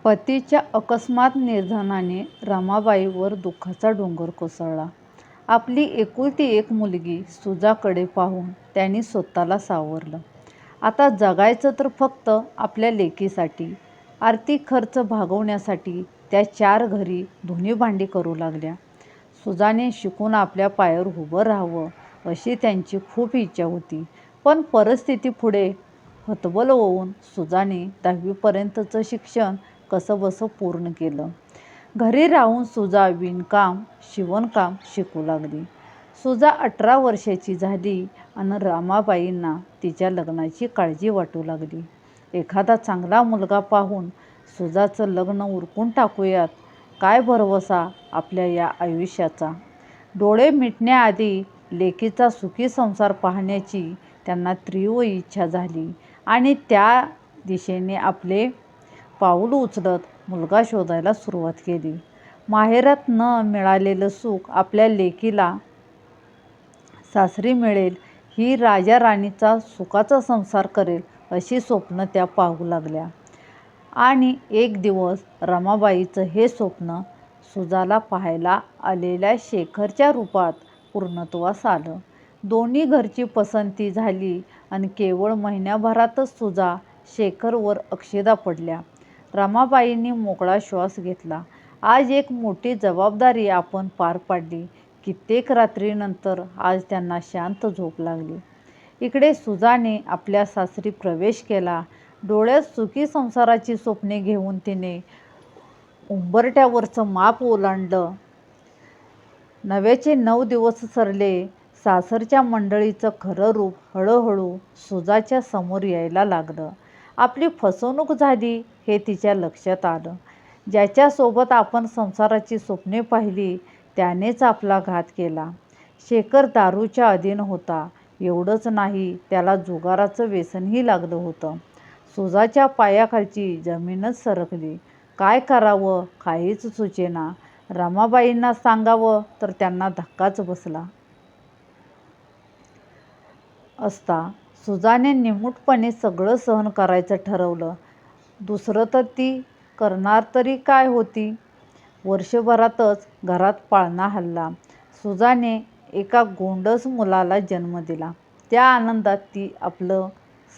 पतीच्या अकस्मात निधनाने रमाबाईवर दुःखाचा डोंगर कोसळला. आपली एकुलती एक मुलगी सुजाकडे पाहून त्यांनी स्वतःला सावरलं. आता जगायचं तर फक्त आपल्या लेकीसाठी. आर्थिक खर्च भागवण्यासाठी त्या 4 घरी धुणी-भांडी करू लागल्या. सुजाने शिकून आपल्या पायावर उभं राहावं अशी त्यांची खूप इच्छा होती. पण परिस्थिती पुढे हतबल होऊन सुजाने 10वी पर्यंतचं शिक्षण कसंबसं पूर्ण केलं. घरी राहून सुजा विणकाम, शिवणकाम शिकू लागली. सुजा 18 वर्षाची झाली आणि रमाबाईंना तिच्या लग्नाची काळजी वाटू लागली. एखादा चांगला मुलगा पाहून सुजाचं लग्न उरकून टाकूयात, काय भरवसा आपल्या या आयुष्याचा. डोळे मिटण्याआधी लेकीचा सुखी संसार पाहण्याची त्यांना तीव्र इच्छा झाली आणि त्या दिशेने आपले पाऊल उचलत मुलगा शोधायला सुरुवात केली. माहेरात न मिळालेलं सुख आपल्या लेकीला सासरी मिळेल, ही राजा राणीचा सुखाचा संसार करेल अशी स्वप्न त्या पाहू लागल्या. आणि एक दिवस रमाबाईचं हे स्वप्न सुजाला पाहायला आलेल्या शेखरच्या रूपात पूर्णत्वास आलं. दोन्ही घरची पसंती झाली आणि केवळ महिन्याभरातच सुजा शेखरवर अक्षदा पडल्या. रमाबाईंनी मोकळा श्वास घेतला. आज एक मोठी जबाबदारी आपण पार पाडली. कित्येक रात्रीनंतर आज त्यांना शांत झोप लागली. इकडे सुजाने आपल्या सासरी प्रवेश केला. डोळ्यात सुखी संसाराची स्वप्ने घेऊन तिने उंबरठ्यावरचं माप ओलांडलं. नव्याचे 9 दिवस सरले. सासरच्या मंडळीचं खरं रूप हळूहळू सुजाच्या समोर यायला लागलं. आपली फसवणूक झाली हे तिच्या लक्षात आलं. ज्याच्यासोबत आपण संसाराची स्वप्ने पाहिली त्यानेच आपला घात केला. शेखर दारूच्या अधीन होता. एवढंच नाही, त्याला जुगाराचं व्यसनही लागलं होतं. सुजाच्या पायाखालची जमीनच सरकली. काय करावं काहीच सुचेना. रमाबाईंना सांगावं तर त्यांना धक्काच बसला असता. सुजाने निमूटपणे सगळं सहन करायचं ठरवलं. दुसरं तर ती करणार तरी काय होती. वर्षभरातच घरात पाळणा हलला. सुजाने एका गोंडस मुलाला जन्म दिला. त्या आनंदात ती आपलं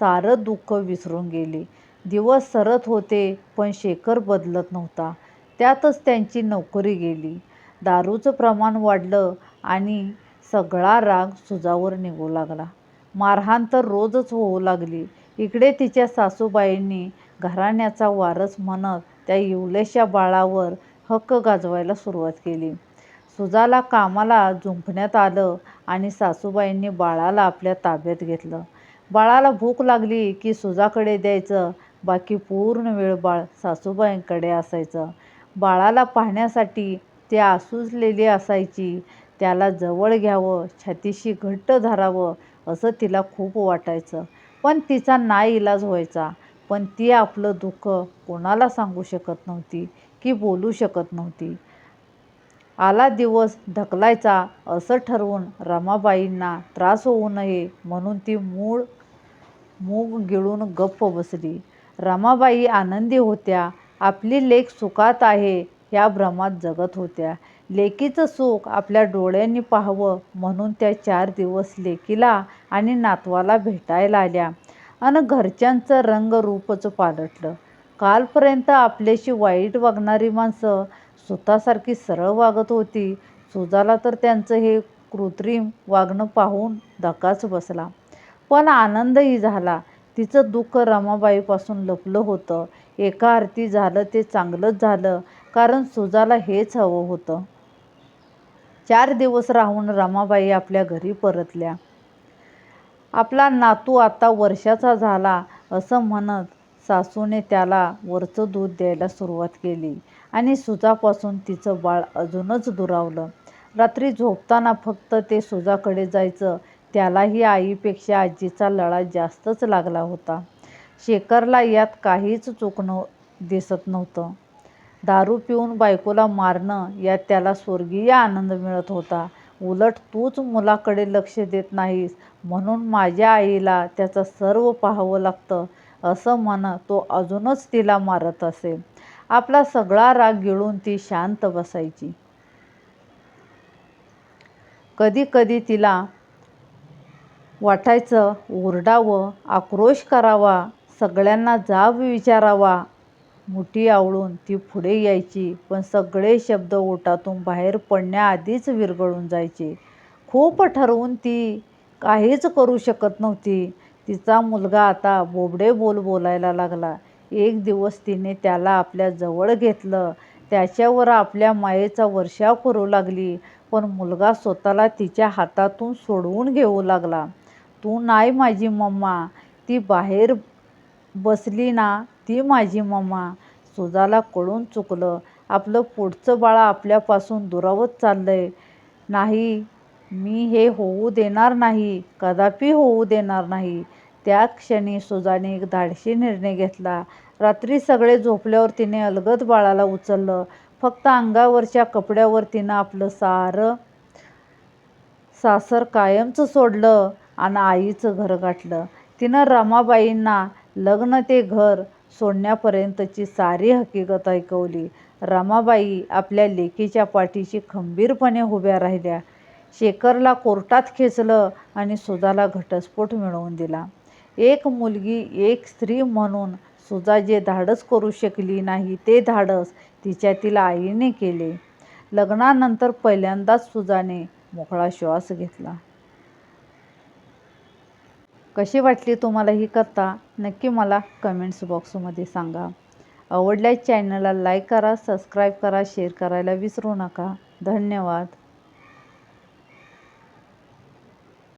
सारं दुःख विसरून गेली. दिवस सरत होते पण शेखर बदलत नव्हता. त्यातच त्यांची नोकरी गेली. दारूचं प्रमाण वाढलं आणि सगळा राग सुजावर निघू लागला. मारहाण तर रोजच होऊ लागली. इकडे तिच्या सासूबाईंनी घराण्याचा वारस म्हणत त्या इवल्याशा बाळावर हक्क गाजवायला सुरुवात केली. सुजाला कामाला जुंपण्यात आलं आणि सासूबाईंनी बाळाला आपल्या ताब्यात घेतलं. बाळाला भूक लागली की सुजाकडे द्यायचं, बाकी पूर्ण वेळ बाळ सासूबाईंकडे असायचं. बाळाला पाहण्यासाठी ती आसुसलेली असायची. त्याला जवळ घ्यावं, छातीशी घट्ट धरावं असं तिला खूप वाटायचं. पण तिचा नाईलाज व्हायचा. पण ती आपलं दुःख कोणाला सांगू शकत नव्हती की बोलू शकत नव्हती. आला दिवस ढकलायचा असं ठरवून रमाबाईंना त्रास होऊ नये म्हणून ती मूग गिळून गप्प बसली. रमाबाई आनंदी होत्या. आपली लेक सुखात आहे ह्या भ्रमात जगत होत्या. लेकीचं सुख आपल्या डोळ्यांनी पाहावं म्हणून त्या 4 दिवस लेकीला आणि नातवाला भेटायला आल्या आणि घरच्यांचं रंगरूपच पालटलं. कालपर्यंत आपल्याशी वाईट वागणारी माणसं स्वतःसारखी सरळ वागत होती. सुजाला तर त्यांचं हे कृत्रिम वागणं पाहून धक्काच बसला. पण आनंदही झाला. तिचं दुःख रमाबाईपासून लपलं होतं. एका अर्थी झालं ते चांगलंच झालं, कारण सुजाला हेच हवं होतं. 4 दिवस राहून रमाबाई आपल्या घरी परतल्या. आपला नातू आता वर्षाचा झाला असं म्हणत सासूने त्याला वरचं दूध द्यायला सुरुवात केली आणि सुजापासून तिचं बाळ अजूनच दुरावलं. रात्री झोपताना फक्त ते सुजाकडे जायचं. त्यालाही आईपेक्षा आजीचा लळा जास्तच लागला होता. शेखरला यात काहीच चूक दिसत नव्हतं. दारू पिऊन बायकोला मारणं यात त्याला स्वर्गीय आनंद मिळत होता. उलट तूच मुलाकडे लक्ष देत नाहीस म्हणून माझ्या आईला त्याचं सर्व पाहावं लागतं असं म्हणत तो अजूनच तिला मारत असे. आपला सगळा राग गिळून ती शांत बसायची. कधी कधी तिला वाटायचं ओरडावं, आक्रोश करावा, सगळ्यांना जाब विचारावा. मुठी आवळून ती पुढे यायची, पण सगळे शब्द ओठातून बाहेर पडण्याआधीच विरघळून जायचे. खूप ठरवून ती काहीच करू शकत नव्हती. तिचा मुलगा आता बोबडे बोल बोलायला लागला. एक दिवस तिने त्याला आपल्या जवळ घेतलं. त्याच्यावर आपल्या मायेचा वर्षाव करू लागली, पण मुलगा स्वतःला तिच्या हातातून सोडवून घेऊ लागला. तू नाही माझी मम्मा, ती बाहेर बसली ना, ती माझी मम्मा. सुजाला कळून चुकलं, आपलं पोटचं बाळ आपल्यापासून दुरावत चाललंय. नाही, मी हे होऊ देणार नाही, कदापि होऊ देणार नाही. त्या क्षणी सुजाने एक धाडसी निर्णय घेतला. रात्री सगळे झोपल्यावर तिने अलगद बाळाला उचललं. फक्त अंगावरच्या कपड्यावर तिनं आपलं सारं सासर कायमचं सोडलं आणि आईचं घर गाठलं. तिनं रमाबाईंना लग्न ते घर सोडण्यापर्यंतची सारी हकीकत ऐकवली. रमाबाई आपल्या लेकीच्या पाठीशी खंबीरपणे उभ्या राहिल्या. शेखरला कोर्टात खेचलं आणि सुजाला घटस्फोट मिळवून दिला. एक मुलगी, एक स्त्री म्हणून सुजा जे धाडस करू शकली नाही, ते धाडस तिच्यातील आईने केले. लग्नानंतर पहिल्यांदाच सुजाने मोकळा श्वास घेतला. कशी वाटली तुम्हाला ही कथा? नक्की मला कमेंट्स बॉक्समध्ये सांगा. आवडल्यास चॅनलला लाईक करा, सबस्क्राईब करा, शेअर करायला विसरू नका. धन्यवाद.